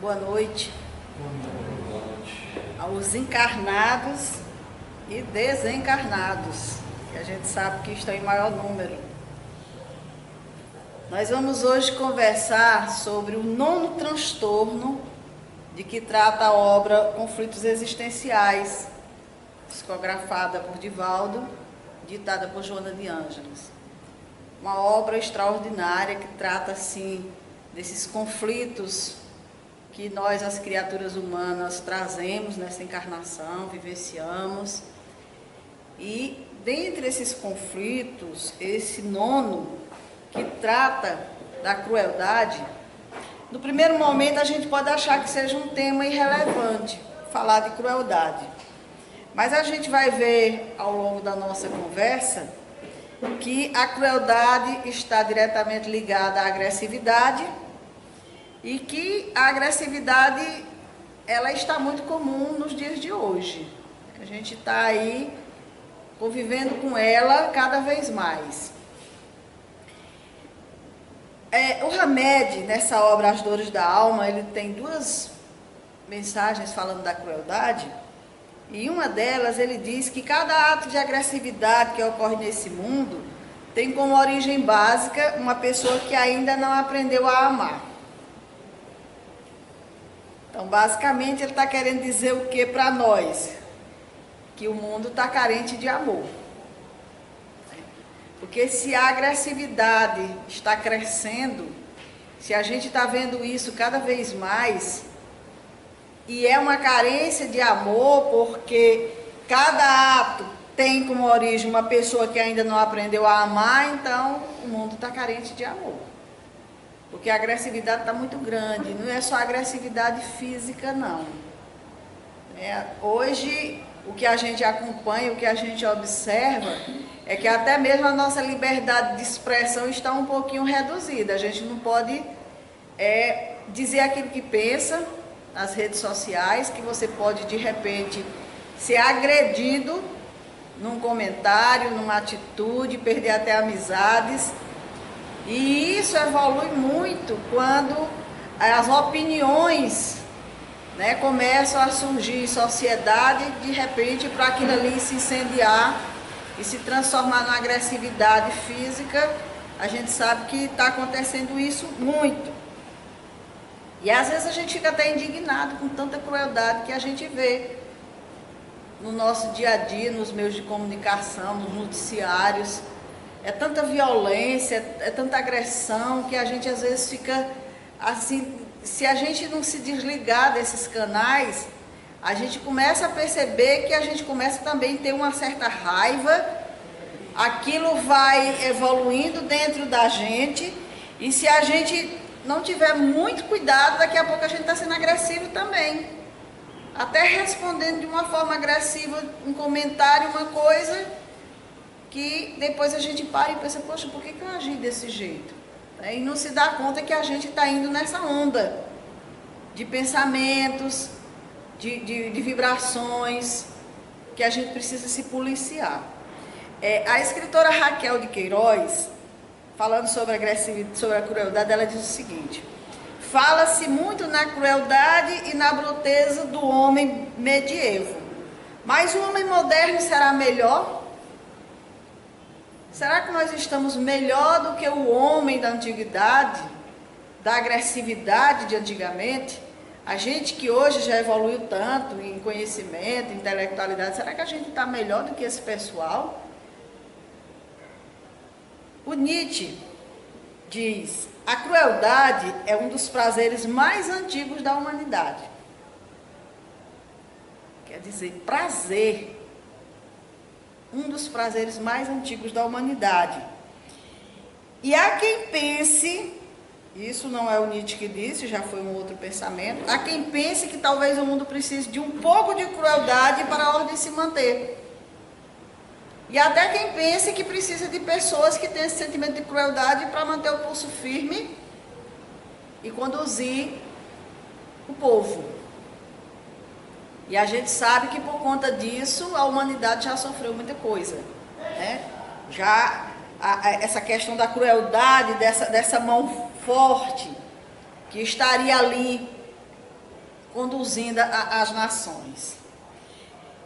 Boa noite Boa noite. aos encarnados e desencarnados, que a gente sabe que estão em maior número. Nós vamos hoje conversar sobre o 9º transtorno de que trata a obra Conflitos Existenciais, psicografada por Divaldo, ditada por Joana de Ângeles. Uma obra extraordinária que trata, assim, desses conflitos que nós, as criaturas humanas, trazemos nessa encarnação, vivenciamos. E, dentre esses conflitos, esse 9º, que trata da crueldade, no primeiro momento a gente pode achar que seja um tema irrelevante, falar de crueldade. Mas a gente vai ver, ao longo da nossa conversa, que a crueldade está diretamente ligada à agressividade e que a agressividade ela está muito comum nos dias de hoje. A gente está aí convivendo com ela cada vez mais. O Hamed, nessa obra As Dores da Alma, ele tem 2 mensagens falando da crueldade. E uma delas, ele diz que cada ato de agressividade que ocorre nesse mundo tem como origem básica uma pessoa que ainda não aprendeu a amar. Então, basicamente, ele está querendo dizer o que para nós? Que o mundo está carente de amor. Porque se a agressividade está crescendo, se a gente está vendo isso cada vez mais, e é uma carência de amor, porque cada ato tem como origem uma pessoa que ainda não aprendeu a amar, então o mundo está carente de amor. Porque a agressividade está muito grande, não é só agressividade física, não. Hoje, o que a gente acompanha, o que a gente observa, é que até mesmo a nossa liberdade de expressão está um pouquinho reduzida. A gente não pode dizer aquilo que pensa nas redes sociais, que você pode, de repente, ser agredido num comentário, numa atitude, perder até amizades. E isso evolui muito quando as opiniões, começam a surgir em sociedade, de repente, para aquilo ali se incendiar e se transformar numa agressividade física. A gente sabe que está acontecendo isso muito. E às vezes a gente fica até indignado com tanta crueldade que a gente vê no nosso dia a dia, nos meios de comunicação, nos noticiários. É tanta violência, é tanta agressão que a gente às vezes fica assim, se a gente não se desligar desses canais, a gente começa a perceber que a gente começa também a ter uma certa raiva, aquilo vai evoluindo dentro da gente, e se a gente não tiver muito cuidado, daqui a pouco a gente está sendo agressivo também. Até respondendo de uma forma agressiva um comentário, uma coisa que depois a gente para e pensa, poxa, por que eu agi desse jeito? E não se dá conta que a gente está indo nessa onda de pensamentos, de vibrações, que a gente precisa se policiar. A escritora Raquel de Queiroz, falando sobre a crueldade, ela diz o seguinte: fala-se muito na crueldade e na bruteza do homem medievo, mas o homem moderno será melhor? Será que nós estamos melhor do que o homem da antiguidade, da agressividade de antigamente? A gente que hoje já evoluiu tanto em conhecimento, intelectualidade, será que a gente está melhor do que esse pessoal? O Nietzsche diz: a crueldade é um dos prazeres mais antigos da humanidade. Quer dizer, prazer. Um dos prazeres mais antigos da humanidade. E há quem pense, isso não é o Nietzsche que disse, já foi um outro pensamento, há quem pense que talvez o mundo precise de um pouco de crueldade para a ordem se manter. E até quem pense que precisa de pessoas que têm esse sentimento de crueldade para manter o pulso firme e conduzir o povo. E a gente sabe que por conta disso a humanidade já sofreu muita coisa, essa questão da crueldade, dessa mão forte que estaria ali conduzindo as nações.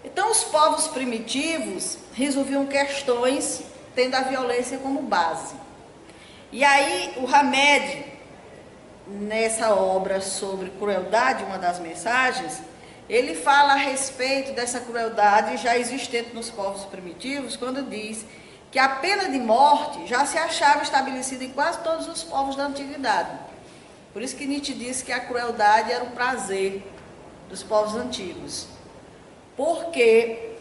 Então, os povos primitivos resolviam questões tendo a violência como base. E aí, o Hamed, nessa obra sobre crueldade, uma das mensagens, ele fala a respeito dessa crueldade já existente nos povos primitivos, quando diz que a pena de morte já se achava estabelecida em quase todos os povos da antiguidade. Por isso que Nietzsche disse que a crueldade era um prazer dos povos antigos. Porque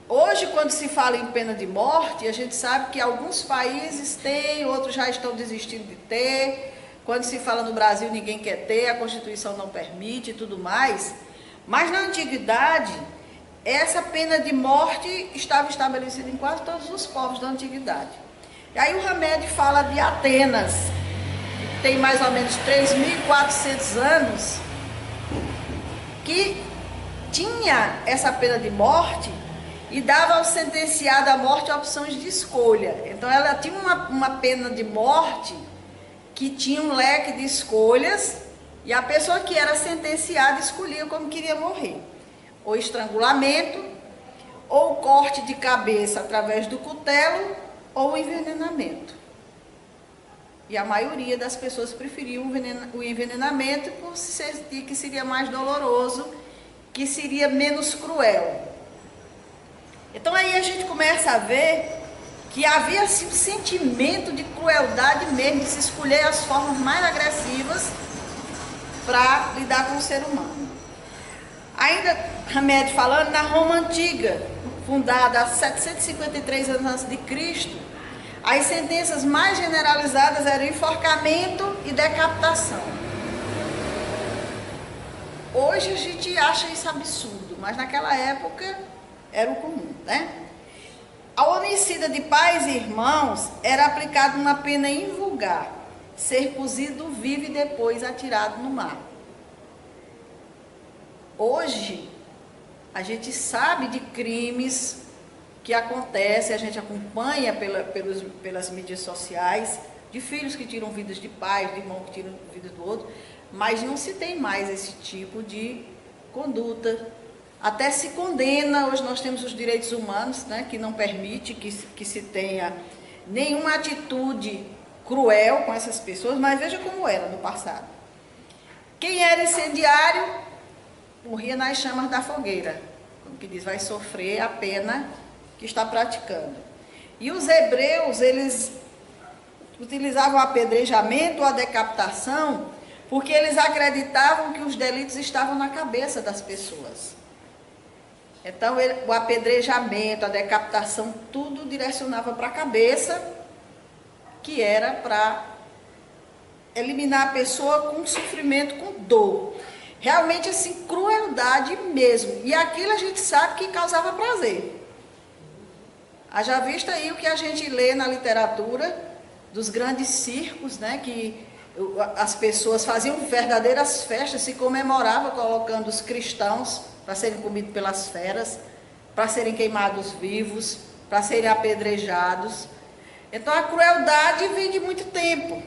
hoje, quando se fala em pena de morte, a gente sabe que alguns países têm, outros já estão desistindo de ter. Quando se fala no Brasil, ninguém quer ter, a Constituição não permite e tudo mais. Mas na antiguidade, essa pena de morte estava estabelecida em quase todos os povos da antiguidade. E aí o Hamed fala de Atenas, que tem mais ou menos 3.400 anos, que tinha essa pena de morte e dava ao sentenciado à morte opções de escolha. Então ela tinha uma pena de morte que tinha um leque de escolhas e a pessoa que era sentenciada escolhia como queria morrer. Ou estrangulamento, ou corte de cabeça através do cutelo, ou envenenamento. E a maioria das pessoas preferiam o envenenamento por sentir que seria mais doloroso, que seria menos cruel. Então aí a gente começa a ver que havia assim, um sentimento de crueldade mesmo, de se escolher as formas mais agressivas para lidar com o ser humano. Ainda Hamed falando, na Roma Antiga, fundada há 753 anos antes de Cristo, as sentenças mais generalizadas eram enforcamento e decapitação. Hoje a gente acha isso absurdo, mas naquela época era o comum, né? Ao homicida de pais e irmãos era aplicada uma pena invulgar, ser cozido vivo e depois atirado no mar. Hoje, a gente sabe de crimes que acontecem, a gente acompanha pelas mídias sociais, de filhos que tiram vidas de pais, de irmãos que tiram vidas do outro, mas não se tem mais esse tipo de conduta. Até se condena, hoje nós temos os direitos humanos, né, que não permite que se tenha nenhuma atitude cruel com essas pessoas, mas veja como era no passado. Quem era incendiário morria nas chamas da fogueira, como que diz, vai sofrer a pena que está praticando. E os hebreus, eles utilizavam o apedrejamento ou a decapitação porque eles acreditavam que os delitos estavam na cabeça das pessoas. Então, o apedrejamento, a decapitação, tudo direcionava para a cabeça, que era para eliminar a pessoa com sofrimento, com dor. Realmente, assim, crueldade mesmo. E aquilo a gente sabe que causava prazer. Haja vista aí o que a gente lê na literatura dos grandes circos, né, que as pessoas faziam verdadeiras festas, se comemorava colocando os cristãos para serem comidos pelas feras, para serem queimados vivos, para serem apedrejados. Então a crueldade vem de muito tempo.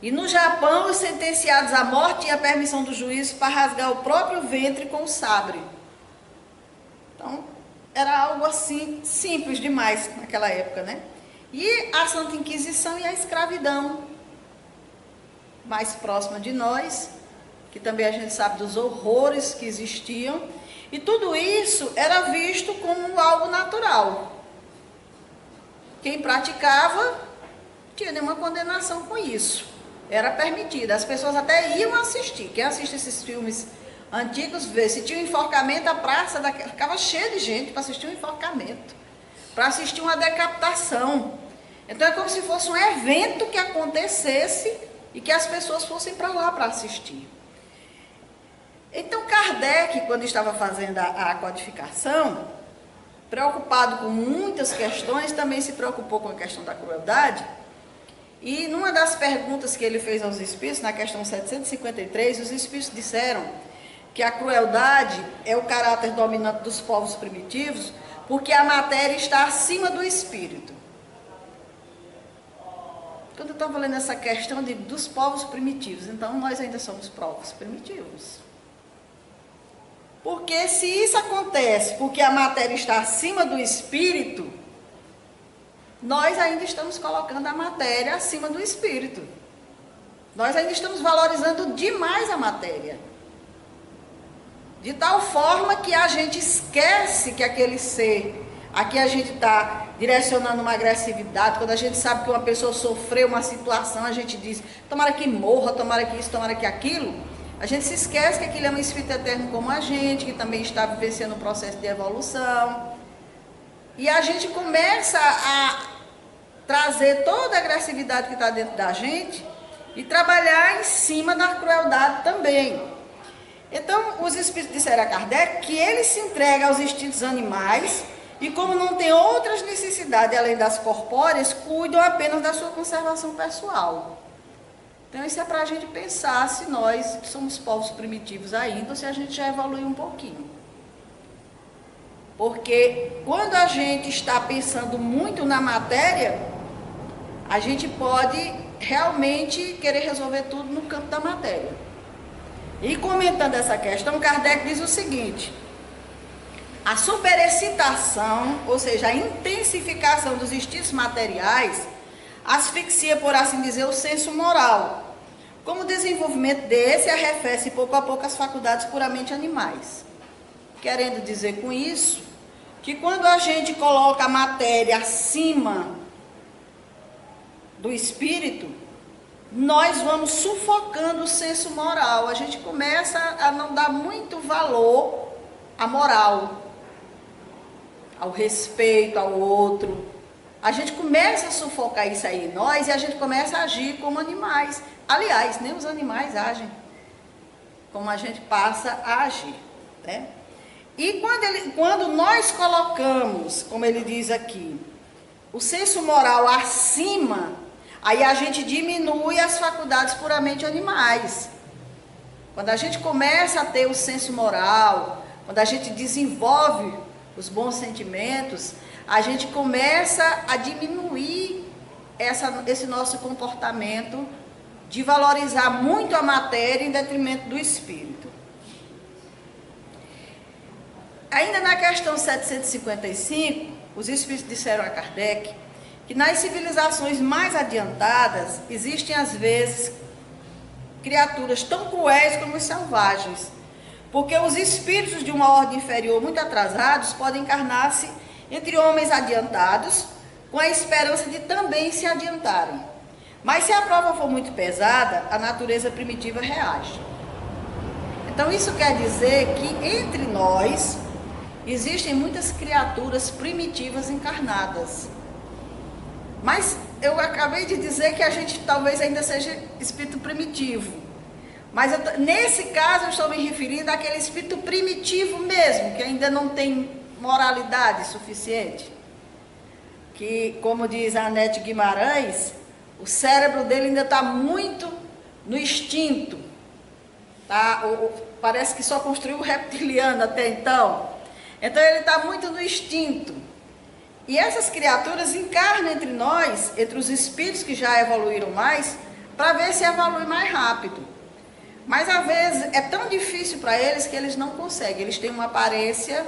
E no Japão, os sentenciados à morte tinham a permissão do juiz para rasgar o próprio ventre com o sabre. Então, era algo assim, simples demais naquela época, né? E a Santa Inquisição e a escravidão, mais próxima de nós, que também a gente sabe dos horrores que existiam, e tudo isso era visto como algo natural. Quem praticava não tinha nenhuma condenação com isso, era permitido, as pessoas até iam assistir. Quem assiste esses filmes antigos vê, se tinha um enforcamento, a praça ficava cheia de gente para assistir um enforcamento, para assistir uma decapitação. Então é como se fosse um evento que acontecesse e que as pessoas fossem para lá para assistir. Então Kardec, quando estava fazendo a codificação, preocupado com muitas questões, também se preocupou com a questão da crueldade. E numa das perguntas que ele fez aos espíritos, na questão 753, os espíritos disseram que a crueldade é o caráter dominante dos povos primitivos, porque a matéria está acima do espírito. Quando eu estava falando essa questão dos povos primitivos, então nós ainda somos povos primitivos. Porque se isso acontece porque a matéria está acima do espírito, nós ainda estamos colocando a matéria acima do espírito. Nós ainda estamos valorizando demais a matéria. De tal forma que a gente esquece que aquele ser, aqui a gente está direcionando uma agressividade. Quando a gente sabe que uma pessoa sofreu uma situação, a gente diz, tomara que morra, tomara que isso, tomara que aquilo. A gente se esquece que aquele é um espírito eterno como a gente, que também está vivenciando um processo de evolução. E a gente começa a trazer toda a agressividade que está dentro da gente e trabalhar em cima da crueldade também. Então, os espíritos disseram a Kardec que ele se entrega aos instintos animais e, como não tem outras necessidades além das corpóreas, cuidam apenas da sua conservação pessoal. Então, isso é para a gente pensar se nós somos povos primitivos ainda ou se a gente já evoluiu um pouquinho. Porque quando a gente está pensando muito na matéria, a gente pode realmente querer resolver tudo no campo da matéria. E comentando essa questão, Kardec diz o seguinte: a superexcitação, ou seja, a intensificação dos instintos materiais, asfixia, por assim dizer, o senso moral. Como o desenvolvimento desse arrefece pouco a pouco as faculdades puramente animais. Querendo dizer com isso, que quando a gente coloca a matéria acima do espírito, nós vamos sufocando o senso moral. A gente começa a não dar muito valor à moral, ao respeito ao outro. A gente começa a sufocar isso aí em nós e a gente começa a agir como animais. Aliás, nem os animais agem como a gente passa a agir, né? E quando nós colocamos, como ele diz aqui, o senso moral acima, aí a gente diminui as faculdades puramente animais. Quando a gente começa a ter o senso moral, quando a gente desenvolve os bons sentimentos, a gente começa a diminuir esse nosso comportamento de valorizar muito a matéria em detrimento do espírito. Ainda na questão 755, os espíritos disseram a Kardec que nas civilizações mais adiantadas existem às vezes criaturas tão cruéis como os selvagens, porque os espíritos de uma ordem inferior muito atrasados podem encarnar-se entre homens adiantados com a esperança de também se adiantarem. Mas se a prova for muito pesada, a natureza primitiva reage. Então isso quer dizer que entre nós existem muitas criaturas primitivas encarnadas. Mas eu acabei de dizer que a gente talvez ainda seja espírito primitivo. Mas nesse caso eu estou me referindo àquele espírito primitivo mesmo, que ainda não tem moralidade suficiente. Que, como diz a Anete Guimarães, o cérebro dele ainda está muito no instinto. Tá? Parece que só construiu o reptiliano até então. Então ele está muito no instinto. E essas criaturas encarnam entre nós, entre os espíritos que já evoluíram mais, para ver se evolui mais rápido. Mas às vezes é tão difícil para eles que eles não conseguem. Eles têm uma aparência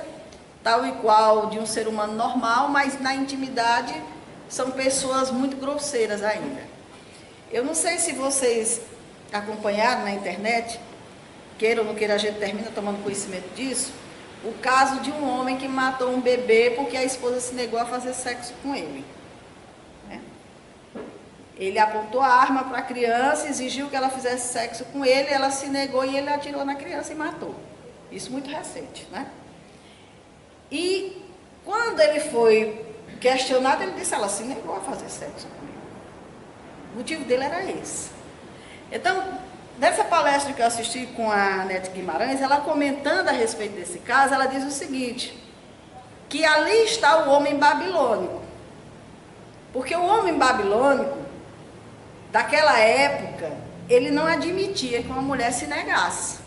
tal e qual de um ser humano normal, mas na intimidade são pessoas muito grosseiras ainda. Eu não sei se vocês acompanharam na internet, queira ou não queira, a gente termina tomando conhecimento disso, o caso de um homem que matou um bebê porque a esposa se negou a fazer sexo com ele. Ele apontou a arma para a criança, exigiu que ela fizesse sexo com ele, ela se negou e ele atirou na criança e matou. Isso muito recente, né? E quando ele foi questionado, ele disse, ela se negou a fazer sexo comigo. O motivo dele era esse. Então, nessa palestra que eu assisti com a Anete Guimarães, ela comentando a respeito desse caso, ela diz o seguinte, que ali está o homem babilônico. Porque o homem babilônico, daquela época, ele não admitia que uma mulher se negasse.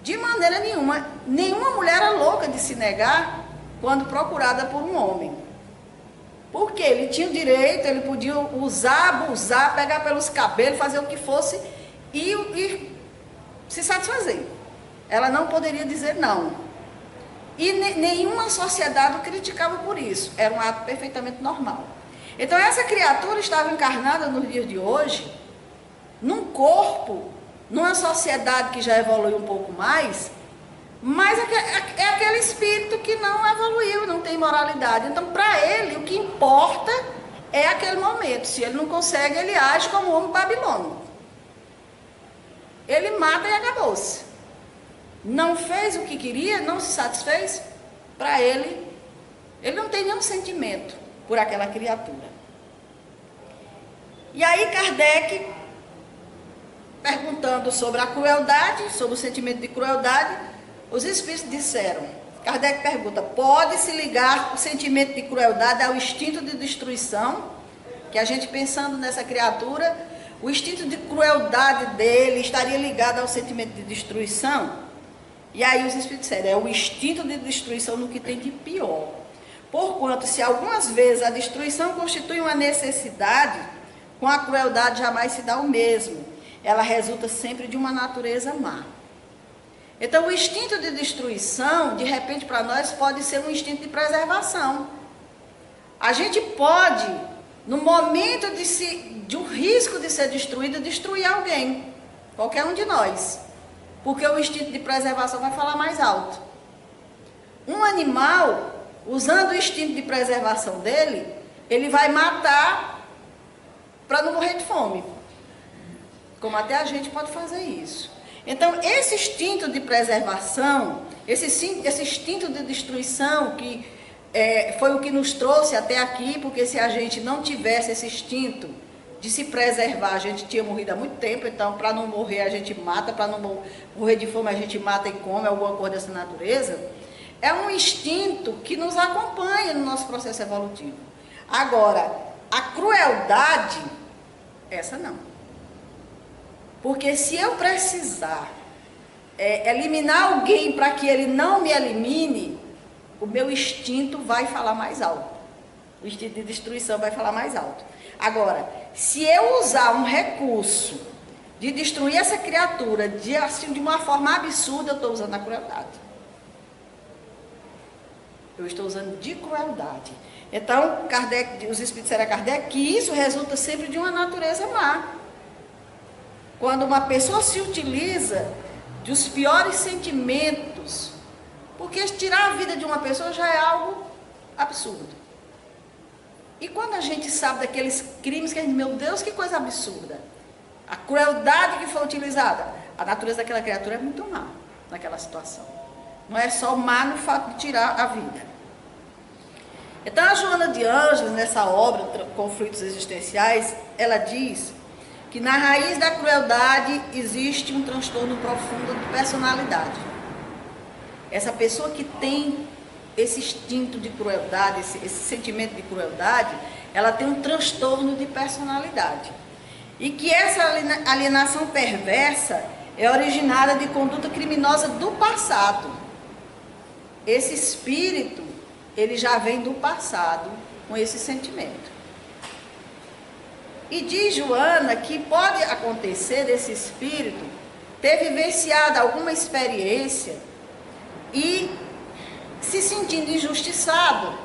De maneira nenhuma. Nenhuma mulher era louca de se negar quando procurada por um homem. Porque ele tinha o direito, ele podia usar, abusar, pegar pelos cabelos, fazer o que fosse e se satisfazer. ela não poderia dizer não. E nenhuma sociedade o criticava por isso. Era um ato perfeitamente normal. Então essa criatura estava encarnada nos dias de hoje, num corpo, numa sociedade que já evoluiu um pouco mais, mas é aquele espírito que não evoluiu, não tem moralidade. Então, para ele, o que importa é aquele momento. Se ele não consegue, ele age como um homem babilônico. Ele mata e acabou-se. Não fez o que queria, não se satisfez, para ele não tem nenhum sentimento por aquela criatura. E aí Kardec, perguntando sobre a crueldade, sobre o sentimento de crueldade, os espíritos disseram, Kardec pergunta, pode-se ligar o sentimento de crueldade ao instinto de destruição? Que a gente pensando nessa criatura, o instinto de crueldade dele estaria ligado ao sentimento de destruição? E aí os espíritos disseram, é o instinto de destruição no que tem de pior. Porquanto, se algumas vezes a destruição constitui uma necessidade, com a crueldade jamais se dá o mesmo. Ela resulta sempre de uma natureza má. Então, o instinto de destruição, de repente, para nós, pode ser um instinto de preservação. A gente pode, no momento de um risco de ser destruído, destruir alguém, qualquer um de nós. Porque o instinto de preservação vai falar mais alto. Um animal, usando o instinto de preservação dele, ele vai matar para não morrer de fome. Como até a gente pode fazer isso. Então, esse instinto de preservação, esse instinto de destruição, que foi o que nos trouxe até aqui, porque se a gente não tivesse esse instinto de se preservar, a gente tinha morrido há muito tempo, então para não morrer a gente mata, para não morrer de fome a gente mata e come, alguma coisa dessa natureza, é um instinto que nos acompanha no nosso processo evolutivo. Agora, a crueldade, essa não. Porque se eu precisar eliminar alguém para que ele não me elimine, o meu instinto vai falar mais alto. O instinto de destruição vai falar mais alto. Agora, se eu usar um recurso de destruir essa criatura de uma forma absurda, eu estou usando a crueldade. Eu estou usando de crueldade. Então, os espíritos disseram a Kardec que isso resulta sempre de uma natureza má. Quando uma pessoa se utiliza dos piores sentimentos, porque tirar a vida de uma pessoa já é algo absurdo. E quando a gente sabe daqueles crimes que a gente, meu Deus, que coisa absurda. A crueldade que foi utilizada, a natureza daquela criatura é muito má naquela situação. Não é só má no fato de tirar a vida. Então a Joana de Ângeles, nessa obra, Conflitos Existenciais, ela diz que na raiz da crueldade existe um transtorno profundo de personalidade. Essa pessoa que tem esse instinto de crueldade, esse sentimento de crueldade, ela tem um transtorno de personalidade. E que essa alienação perversa é originária de conduta criminosa do passado. Esse espírito, ele já vem do passado com esse sentimento. E diz Joana que pode acontecer desse espírito ter vivenciado alguma experiência e se sentindo injustiçado,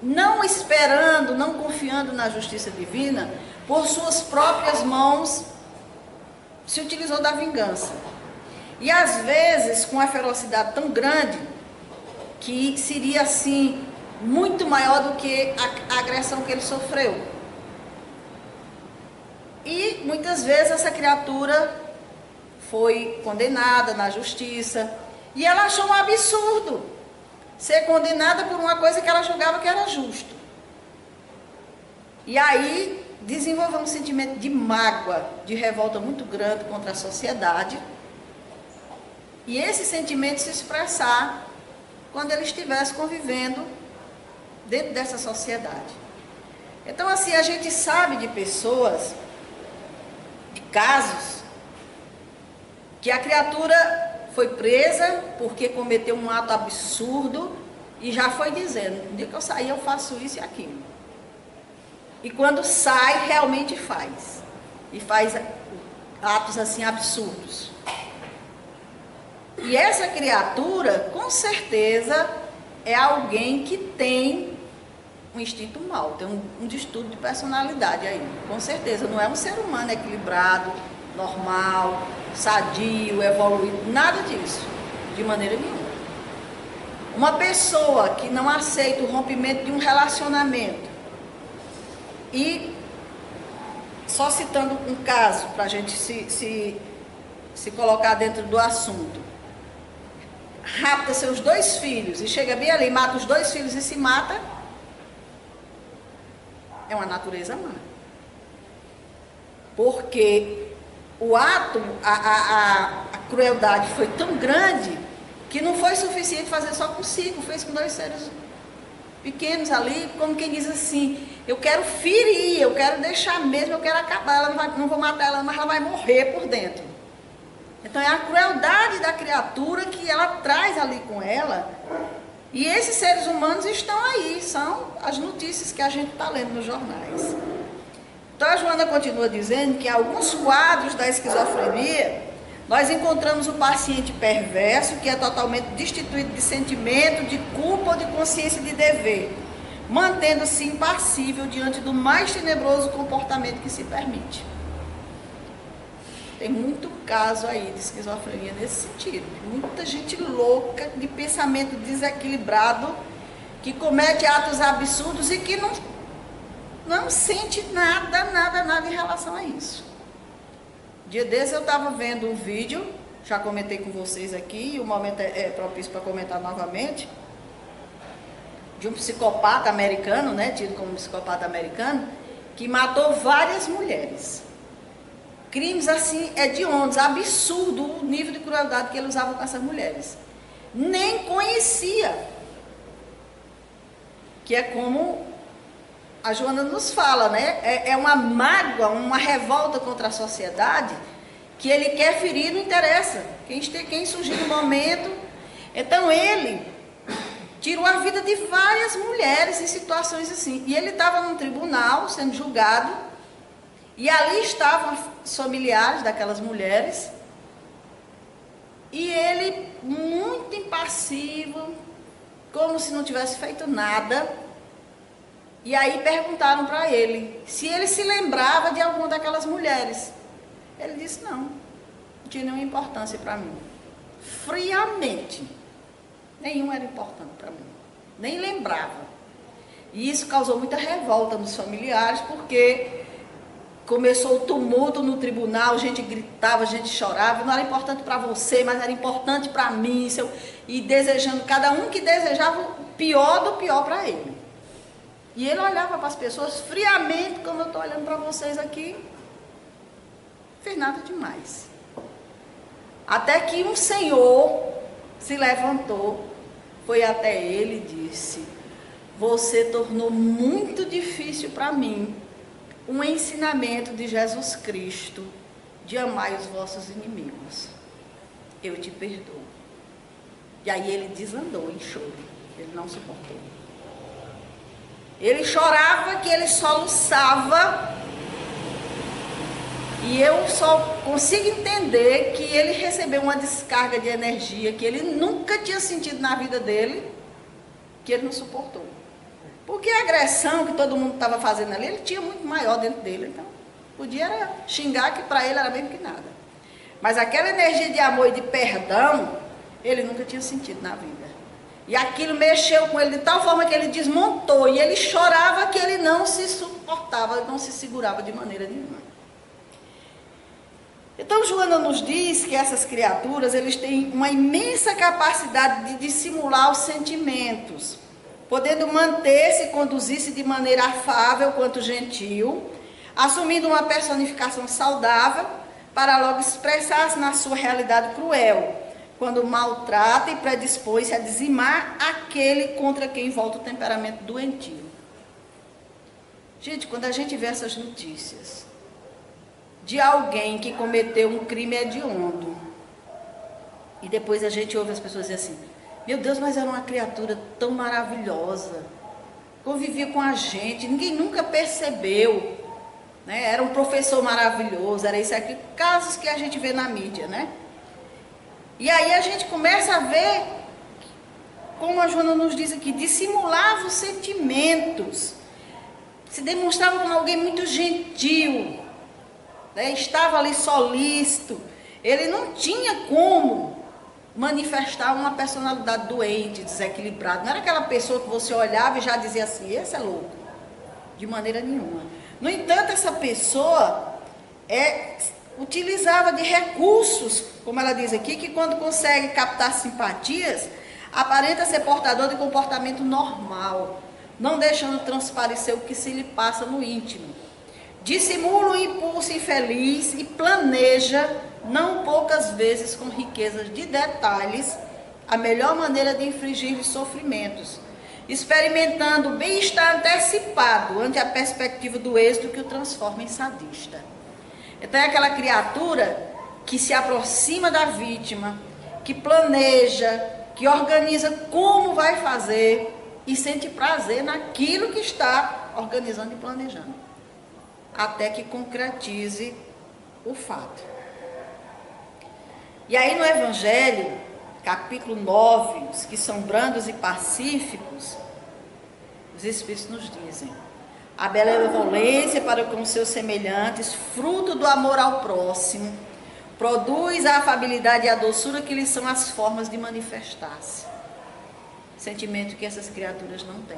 não esperando, não confiando na justiça divina, por suas próprias mãos se utilizou da vingança. E às vezes com a ferocidade tão grande que seria assim muito maior do que a agressão que ele sofreu. E muitas vezes essa criatura foi condenada na justiça e ela achou um absurdo ser condenada por uma coisa que ela julgava que era justo. E aí desenvolveu um sentimento de mágoa, de revolta muito grande contra a sociedade. E esse sentimento se expressar quando ele estivesse convivendo dentro dessa sociedade. Então, assim, a gente sabe de pessoas, de casos, que a criatura foi presa porque cometeu um ato absurdo e já foi dizendo, no dia que eu sair eu faço isso e aquilo. E quando sai, realmente faz. E faz atos assim absurdos. E essa criatura, com certeza, é alguém que tem um instinto mau, tem um distúrbio de personalidade aí. Com certeza, não é um ser humano equilibrado, normal, sadio, evoluído, nada disso, de maneira nenhuma. Uma pessoa que não aceita o rompimento de um relacionamento, e só citando um caso, para a gente se colocar dentro do assunto, rapta seus 2 filhos e chega bem ali, mata os 2 filhos e se mata, é uma natureza má. Porque o ato, a crueldade foi tão grande que não foi suficiente fazer só com 5, fez com 2 seres pequenos ali, como quem diz assim, eu quero ferir, eu quero deixar mesmo, eu quero acabar, ela não vou matar ela, mas ela vai morrer por dentro. Então é a crueldade da criatura que ela traz ali com ela, e esses seres humanos estão aí, são as notícias que a gente está lendo nos jornais. Então a Joana continua dizendo que em alguns quadros da esquizofrenia, nós encontramos o paciente perverso, que é totalmente destituído de sentimento, de culpa ou de consciência de dever, mantendo-se impassível diante do mais tenebroso comportamento que se permite. Tem muito caso aí de esquizofrenia nesse sentido. Muita gente louca, de pensamento desequilibrado, que comete atos absurdos e que não sente nada em relação a isso. Dia desses eu estava vendo um vídeo, já comentei com vocês aqui, e o momento é propício para comentar novamente, de um psicopata americano, né, tido como psicopata americano, que matou várias mulheres. Crimes assim, hediondos, absurdo o nível de crueldade que ele usava com essas mulheres. Nem conhecia. Que é como a Joana nos fala, né? É uma mágoa, uma revolta contra a sociedade, que ele quer ferir, não interessa. Quem surgir no momento. Então ele tirou a vida de várias mulheres em situações assim. E ele estava num tribunal, sendo julgado, e ali estavam os familiares daquelas mulheres, e ele, muito impassivo, como se não tivesse feito nada, e aí perguntaram para ele se ele se lembrava de alguma daquelas mulheres. Ele disse não tinha nenhuma importância para mim. Friamente, nenhuma era importante para mim, nem lembrava. E isso causou muita revolta nos familiares, porque começou o tumulto no tribunal, gente gritava, gente chorava, não era importante para você, mas era importante para mim, e desejando, cada um que desejava o pior do pior para ele. E ele olhava para as pessoas friamente, como eu estou olhando para vocês aqui, não fez nada demais. Até que um senhor se levantou, foi até ele e disse: você tornou muito difícil para mim um ensinamento de Jesus Cristo, de amar os vossos inimigos. Eu te perdoo. E aí ele desandou em choro, ele não suportou. Ele chorava, que ele soluçava, e eu só consigo entender que ele recebeu uma descarga de energia que ele nunca tinha sentido na vida dele, que ele não suportou. Porque a agressão que todo mundo estava fazendo ali, ele tinha muito maior dentro dele. Então, podia era xingar, que para ele era mesmo que nada. Mas aquela energia de amor e de perdão, ele nunca tinha sentido na vida. E aquilo mexeu com ele de tal forma que ele desmontou. E ele chorava que ele não se suportava, não se segurava de maneira nenhuma. Então, Joana nos diz que essas criaturas, eles têm uma imensa capacidade de dissimular os sentimentos, podendo manter-se e conduzir-se de maneira afável quanto gentil, assumindo uma personificação saudável, para logo expressar-se na sua realidade cruel, quando maltrata e predispõe-se a dizimar aquele contra quem volta o temperamento doentio. Gente, quando a gente vê essas notícias de alguém que cometeu um crime hediondo, e depois a gente ouve as pessoas dizer assim: meu Deus, mas era uma criatura tão maravilhosa, convivia com a gente, ninguém nunca percebeu, né? Era um professor maravilhoso, era isso aqui, casos que a gente vê na mídia, né? E aí a gente começa a ver, como a Joana nos diz aqui, dissimulava os sentimentos, se demonstrava como alguém muito gentil, né? Estava ali solícito, ele não tinha como manifestar uma personalidade doente, desequilibrada. Não era aquela pessoa que você olhava e já dizia assim, esse é louco, de maneira nenhuma. No entanto, essa pessoa utilizava de recursos, como ela diz aqui, que quando consegue captar simpatias, aparenta ser portador de comportamento normal, não deixando transparecer o que se lhe passa no íntimo. Dissimula o impulso infeliz e planeja, não poucas vezes com riquezas de detalhes, a melhor maneira de infligir-lhe sofrimentos, experimentando bem-estar antecipado ante a perspectiva do êxito que o transforma em sadista. Então é aquela criatura que se aproxima da vítima, que planeja, que organiza como vai fazer e sente prazer naquilo que está organizando e planejando, até que concretize o fato. E aí no Evangelho, capítulo 9, os que são brandos e pacíficos, os Espíritos nos dizem: a benevolência para com seus semelhantes, fruto do amor ao próximo, produz a afabilidade e a doçura que lhes são as formas de manifestar-se. Sentimento que essas criaturas não têm.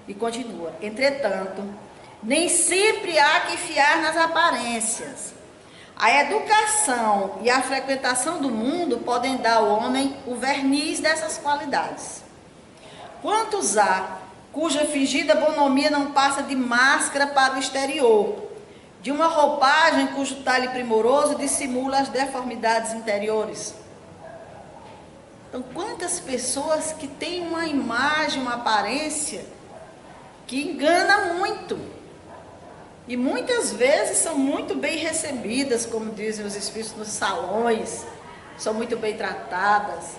E continua: entretanto, nem sempre há que fiar nas aparências. A educação e a frequentação do mundo podem dar ao homem o verniz dessas qualidades. Quantos há cuja fingida bonomia não passa de máscara para o exterior, de uma roupagem cujo talhe primoroso dissimula as deformidades interiores? Então, quantas pessoas que têm uma imagem, uma aparência que engana muito, e muitas vezes são muito bem recebidas, como dizem os espíritos, nos salões, são muito bem tratadas,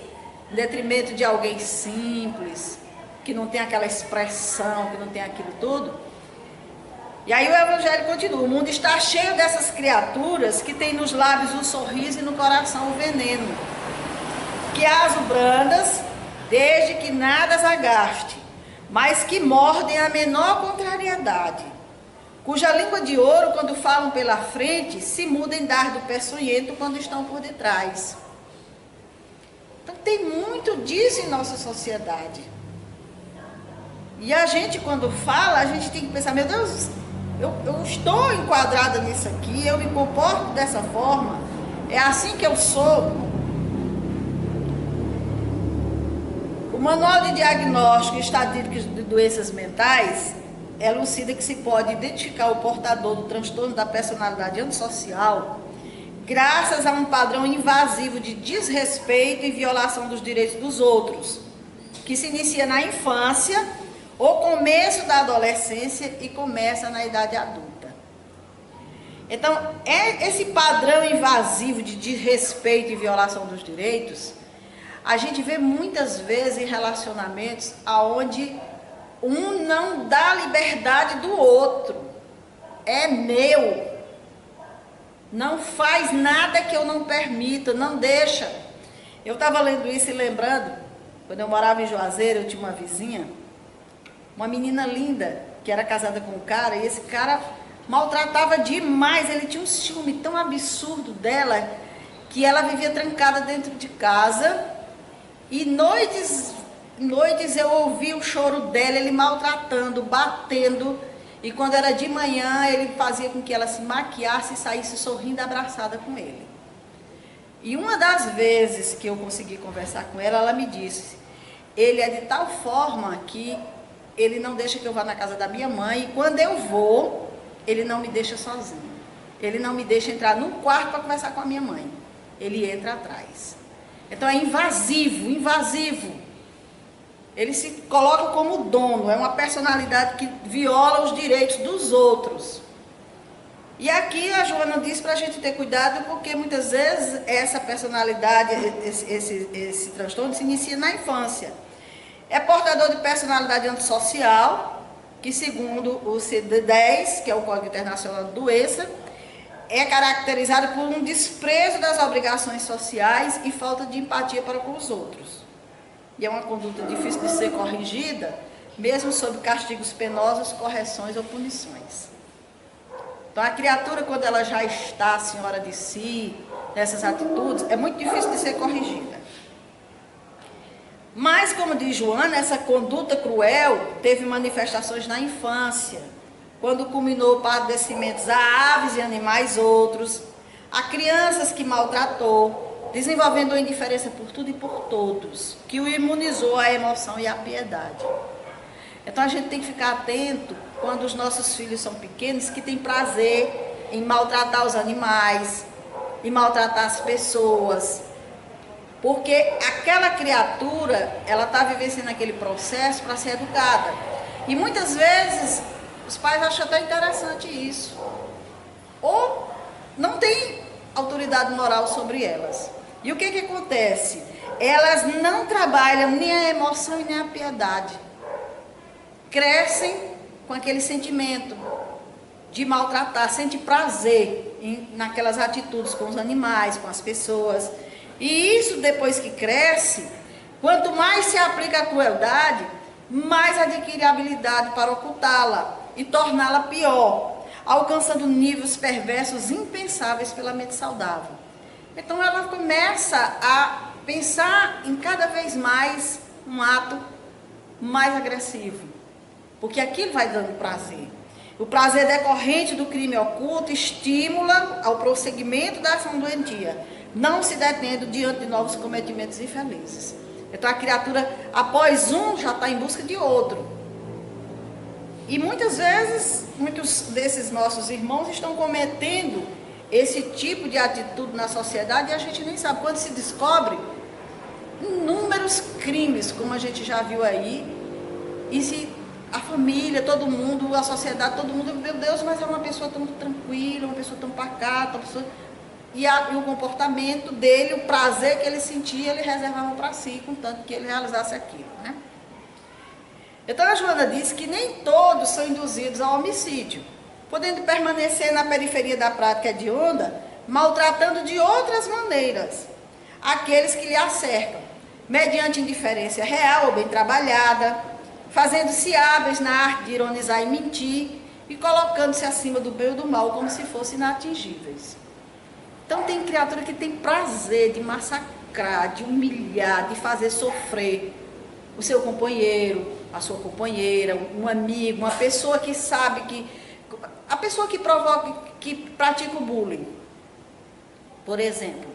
em detrimento de alguém simples, que não tem aquela expressão, que não tem aquilo tudo. E aí o Evangelho continua: o mundo está cheio dessas criaturas que têm nos lábios o sorriso e no coração o veneno, que aso brandas, desde que nada as agaste, mas que mordem a menor contrariedade, cuja língua de ouro, quando falam pela frente, se muda em dardo peçonhento quando estão por detrás. Então tem muito disso em nossa sociedade. E a gente, quando fala, a gente tem que pensar: meu Deus, eu estou enquadrada nisso aqui, eu me comporto dessa forma, é assim que eu sou. O Manual de Diagnóstico e Estatísticas de Doenças Mentais elucida que se pode identificar o portador do transtorno da personalidade antissocial graças a um padrão invasivo de desrespeito e violação dos direitos dos outros, que se inicia na infância, ou começo da adolescência e começa na idade adulta. Então, esse padrão invasivo de desrespeito e violação dos direitos, a gente vê muitas vezes em relacionamentos onde um não dá liberdade do outro. É meu. Não faz nada que eu não permita, não deixa. Eu estava lendo isso e lembrando, quando eu morava em Juazeiro, eu tinha uma vizinha, uma menina linda, que era casada com um cara, e esse cara maltratava demais. Ele tinha um ciúme tão absurdo dela, que ela vivia trancada dentro de casa, e noites eu ouvia o choro dela, ele maltratando, batendo, e quando era de manhã, ele fazia com que ela se maquiasse e saísse sorrindo, abraçada com ele. E uma das vezes que eu consegui conversar com ela, ela me disse: ele é de tal forma que ele não deixa que eu vá na casa da minha mãe, e quando eu vou, ele não me deixa sozinho. Ele não me deixa entrar no quarto para conversar com a minha mãe. Ele entra atrás. Então é invasivo. Ele se coloca como dono, é uma personalidade que viola os direitos dos outros. E aqui a Joana diz para a gente ter cuidado, porque muitas vezes essa personalidade, esse transtorno se inicia na infância. É portador de personalidade antissocial, que segundo o CID-10, que é o Código Internacional de Doença, é caracterizada por um desprezo das obrigações sociais e falta de empatia para com os outros. E é uma conduta difícil de ser corrigida, mesmo sob castigos penosos, correções ou punições. Então, a criatura, quando ela já está senhora de si, nessas atitudes, é muito difícil de ser corrigida. Mas, como diz Joana, essa conduta cruel teve manifestações na infância, quando culminou padecimentos a aves e animais outros, a crianças que maltratou, desenvolvendo uma indiferença por tudo e por todos, que o imunizou à emoção e à piedade. Então a gente tem que ficar atento quando os nossos filhos são pequenos, que tem prazer em maltratar os animais, em maltratar as pessoas, porque aquela criatura, ela está vivenciando aquele processo para ser educada. E muitas vezes os pais acham até interessante isso, ou não tem autoridade moral sobre elas. E o que acontece? Elas não trabalham nem a emoção e nem a piedade. Crescem com aquele sentimento de maltratar, sente prazer naquelas atitudes com os animais, com as pessoas. E isso, depois que cresce, quanto mais se aplica a crueldade, mais adquire habilidade para ocultá-la e torná-la pior, alcançando níveis perversos impensáveis pela mente saudável. Então ela começa a pensar em cada vez mais um ato mais agressivo, porque aquilo vai dando prazer. O prazer decorrente do crime oculto estimula ao prosseguimento da ação doentia, não se detendo diante de novos cometimentos infelizes. Então a criatura, após um, já está em busca de outro. E muitas vezes, muitos desses nossos irmãos estão cometendo esse tipo de atitude na sociedade e a gente nem sabe. Quando se descobre inúmeros crimes, como a gente já viu aí, e se a família, todo mundo, a sociedade, todo mundo, meu Deus, mas é uma pessoa tão tranquila, uma pessoa tão pacata, uma pessoa... E o comportamento dele, o prazer que ele sentia, ele reservava para si, contanto que ele realizasse aquilo, né? Então a Joana diz que nem todos são induzidos ao homicídio, podendo permanecer na periferia da prática hedionda, maltratando de outras maneiras aqueles que lhe acercam, mediante indiferença real ou bem trabalhada, fazendo-se hábeis na arte de ironizar e mentir, e colocando-se acima do bem e do mal, como se fossem inatingíveis. Então tem criatura que tem prazer de massacrar, de humilhar, de fazer sofrer o seu companheiro, a sua companheira, um amigo, uma pessoa que sabe que... A pessoa que provoca, que pratica o bullying, por exemplo,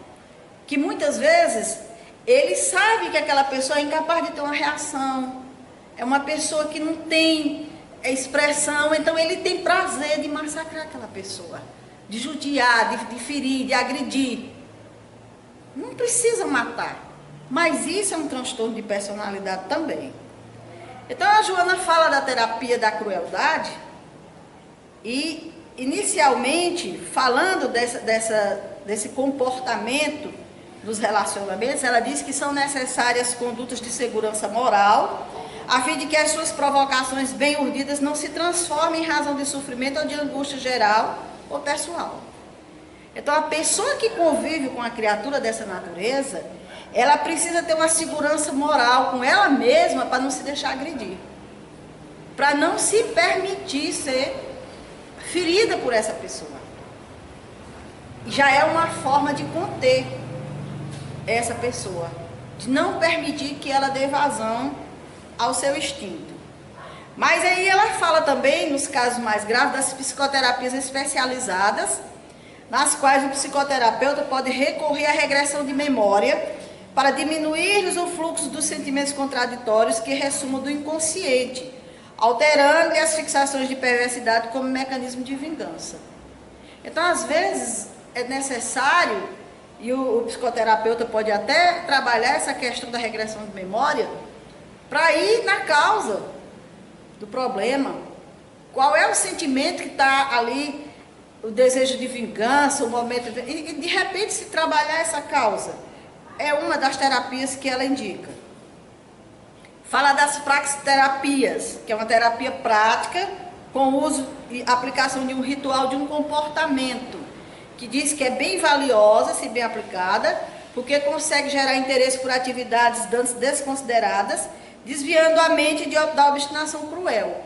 que muitas vezes ele sabe que aquela pessoa é incapaz de ter uma reação, é uma pessoa que não tem expressão, então ele tem prazer de massacrar aquela pessoa, de judiar, de ferir, de agredir. Não precisa matar, mas isso é um transtorno de personalidade também. Então a Joana fala da terapia da crueldade e, inicialmente, falando desse comportamento dos relacionamentos, ela diz que são necessárias condutas de segurança moral, a fim de que as suas provocações bem urdidas não se transformem em razão de sofrimento ou de angústia geral ou pessoal. Então, a pessoa que convive com a criatura dessa natureza, ela precisa ter uma segurança moral com ela mesma para não se deixar agredir, para não se permitir ser ferida por essa pessoa. Já é uma forma de conter essa pessoa, de não permitir que ela dê vazão ao seu instinto. Mas aí ela fala também, nos casos mais graves, das psicoterapias especializadas, nas quais o psicoterapeuta pode recorrer à regressão de memória para diminuir-lhes o fluxo dos sentimentos contraditórios que ressumam do inconsciente, alterando-lhe as fixações de perversidade como mecanismo de vingança. Então, às vezes, é necessário, e o psicoterapeuta pode até trabalhar essa questão da regressão de memória, para ir na causa do problema. Qual é o sentimento que está ali, o desejo de vingança, o momento... E de repente, se trabalhar essa causa, é uma das terapias que ela indica. Fala das praxiterapias, que é uma terapia prática, com uso e aplicação de um ritual, de um comportamento, que diz que é bem valiosa, se bem aplicada, porque consegue gerar interesse por atividades desconsideradas, desviando a mente da obstinação cruel.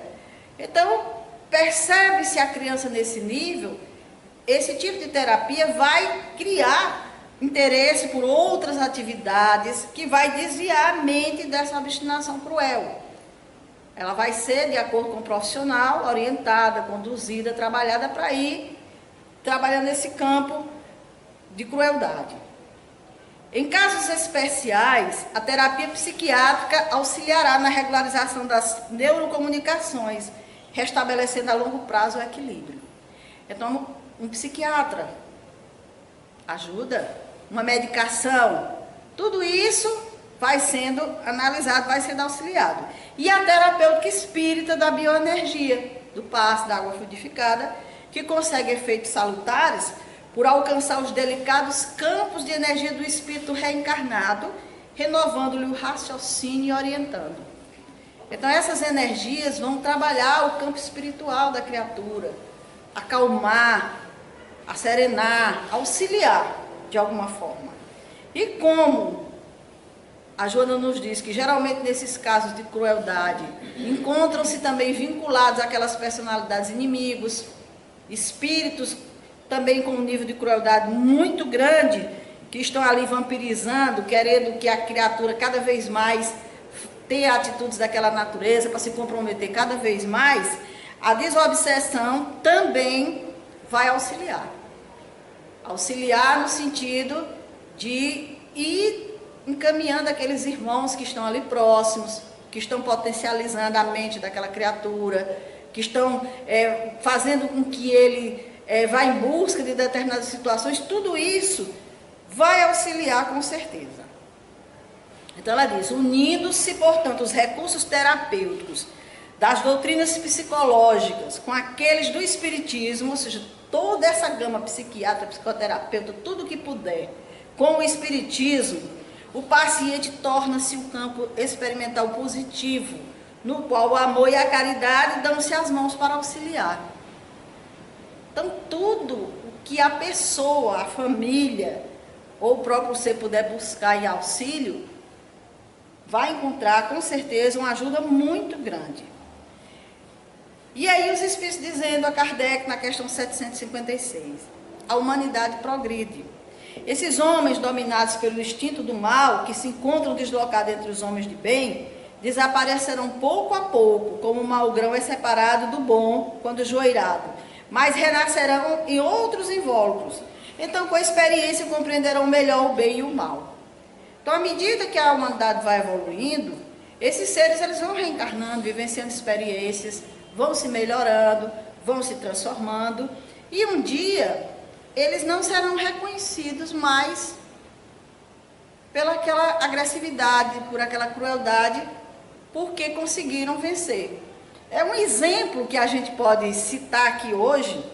Então, percebe-se a criança nesse nível, esse tipo de terapia vai criar interesse por outras atividades que vai desviar a mente dessa obstinação cruel. Ela vai ser, de acordo com o profissional, orientada, conduzida, trabalhada para ir trabalhando nesse campo de crueldade. Em casos especiais, a terapia psiquiátrica auxiliará na regularização das neurocomunicações, restabelecendo a longo prazo o equilíbrio. Então, um psiquiatra ajuda, uma medicação, tudo isso vai sendo analisado, vai sendo auxiliado. E a terapêutica espírita da bioenergia, do passe, da água fluidificada, que consegue efeitos salutares por alcançar os delicados campos de energia do espírito reencarnado, renovando-lhe o raciocínio e orientando. Então essas energias vão trabalhar o campo espiritual da criatura, acalmar, acerenar, auxiliar de alguma forma. E como a Joana nos diz que geralmente nesses casos de crueldade encontram-se também vinculados àquelas personalidades inimigos, espíritos também com um nível de crueldade muito grande, que estão ali vampirizando, querendo que a criatura cada vez mais tenha atitudes daquela natureza para se comprometer cada vez mais, a desobsessão também vai auxiliar. Auxiliar no sentido de ir encaminhando aqueles irmãos que estão ali próximos, que estão potencializando a mente daquela criatura, que estão fazendo com que ele vá em busca de determinadas situações, tudo isso vai auxiliar com certeza. Então ela diz, unindo-se, portanto, os recursos terapêuticos das doutrinas psicológicas com aqueles do espiritismo, ou seja, toda essa gama psiquiatra, psicoterapeuta, tudo que puder, com o espiritismo, o paciente torna-se um campo experimental positivo, no qual o amor e a caridade dão-se as mãos para auxiliar. Então, tudo o que a pessoa, a família, ou o próprio ser puder buscar em auxílio, vai encontrar, com certeza, uma ajuda muito grande. E aí os Espíritos dizendo a Kardec, na questão 756, a humanidade progride. Esses homens dominados pelo instinto do mal, que se encontram deslocados entre os homens de bem, desaparecerão pouco a pouco, como o mau grão é separado do bom quando joeirado, mas renascerão em outros invólucros. Então, com a experiência, compreenderão melhor o bem e o mal. Então, à medida que a humanidade vai evoluindo, esses seres eles vão reencarnando, vivenciando experiências, vão se melhorando, vão se transformando, e um dia eles não serão reconhecidos mais pela aquela agressividade, por aquela crueldade, porque conseguiram vencer. É um exemplo que a gente pode citar aqui hoje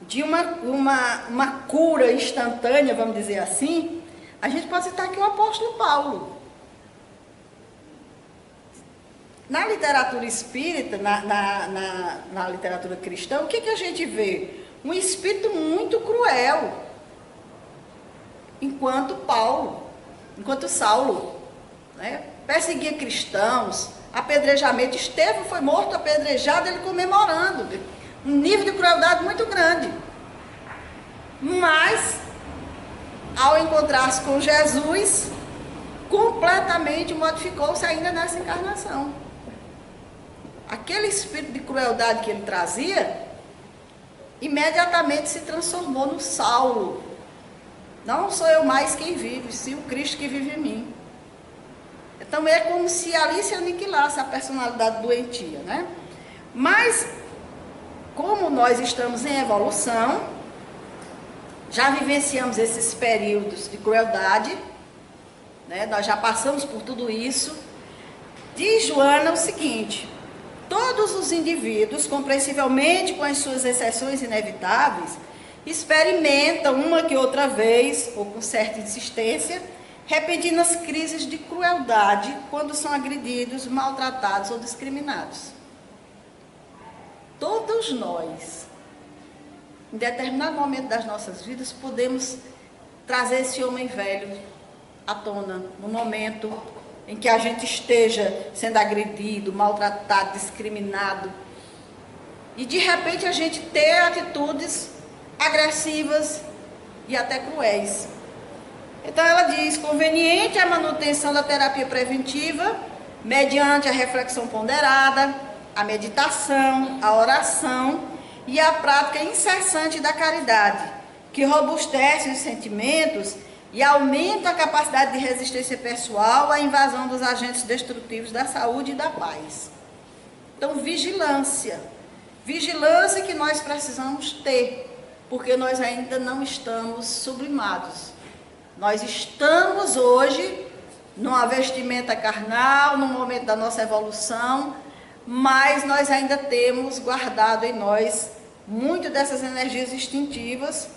de uma cura instantânea, vamos dizer assim. A gente pode citar aqui o apóstolo Paulo. Na literatura espírita, na literatura cristã, o que a gente vê? Um espírito muito cruel, enquanto Saulo, né, perseguia cristãos, apedrejamento. Estevão foi morto apedrejado, ele comemorando, um nível de crueldade muito grande. Mas, ao encontrar-se com Jesus, completamente modificou-se ainda nessa encarnação. Aquele espírito de crueldade que ele trazia, imediatamente se transformou no Saulo. Não sou eu mais quem vive, sim o Cristo que vive em mim. Então é como se ali se aniquilasse a personalidade doentia, né? Mas, como nós estamos em evolução, já vivenciamos esses períodos de crueldade, né? Nós já passamos por tudo isso. Diz Joana o seguinte: todos os indivíduos, compreensivelmente com as suas exceções inevitáveis, experimentam uma que outra vez, ou com certa insistência, repentinas crises de crueldade quando são agredidos, maltratados ou discriminados. Todos nós em determinado momento das nossas vidas, podemos trazer esse homem velho à tona, no momento em que a gente esteja sendo agredido, maltratado, discriminado, e de repente a gente ter atitudes agressivas e até cruéis. Então ela diz, conveniente a manutenção da terapia preventiva, mediante a reflexão ponderada, a meditação, a oração e a prática incessante da caridade, que robustece os sentimentos e aumenta a capacidade de resistência pessoal à invasão dos agentes destrutivos da saúde e da paz. Então, vigilância. Vigilância que nós precisamos ter, porque nós ainda não estamos sublimados. Nós estamos hoje numa vestimenta carnal, no momento da nossa evolução, mas nós ainda temos guardado em nós muito dessas energias instintivas,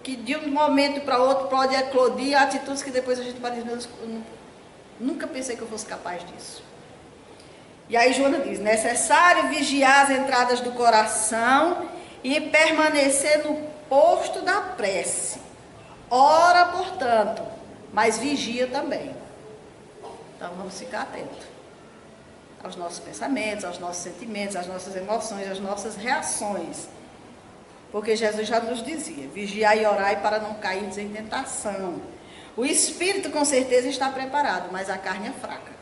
que de um momento para outro pode eclodir atitudes que depois a gente pode dizer, eu nunca pensei que eu fosse capaz disso. E aí Joana diz, necessário vigiar as entradas do coração e permanecer no posto da prece. Ora, portanto, mas vigia também. Então vamos ficar atentos aos nossos pensamentos, aos nossos sentimentos, às nossas emoções, às nossas reações. Porque Jesus já nos dizia, vigiai e orai para não cair em tentação. O espírito com certeza está preparado, mas a carne é fraca.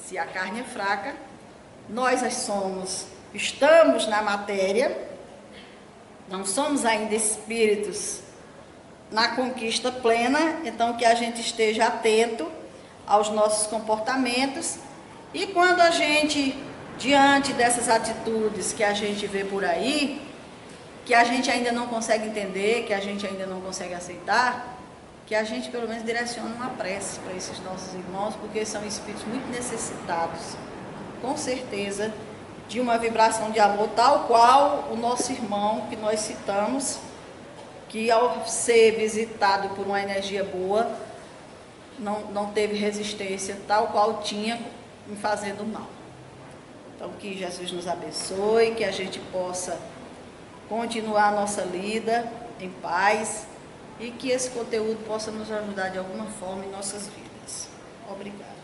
Se a carne é fraca, nós estamos na matéria, não somos ainda espíritos na conquista plena, então que a gente esteja atento aos nossos comportamentos, e quando a gente, diante dessas atitudes que a gente vê por aí, que a gente ainda não consegue entender, que a gente ainda não consegue aceitar, que a gente pelo menos direcione uma prece para esses nossos irmãos, porque são espíritos muito necessitados, com certeza, de uma vibração de amor, tal qual o nosso irmão que nós citamos, que ao ser visitado por uma energia boa, não teve resistência, tal qual tinha em fazendo mal. Então que Jesus nos abençoe, que a gente possa continuar a nossa lida em paz e que esse conteúdo possa nos ajudar de alguma forma em nossas vidas. Obrigada.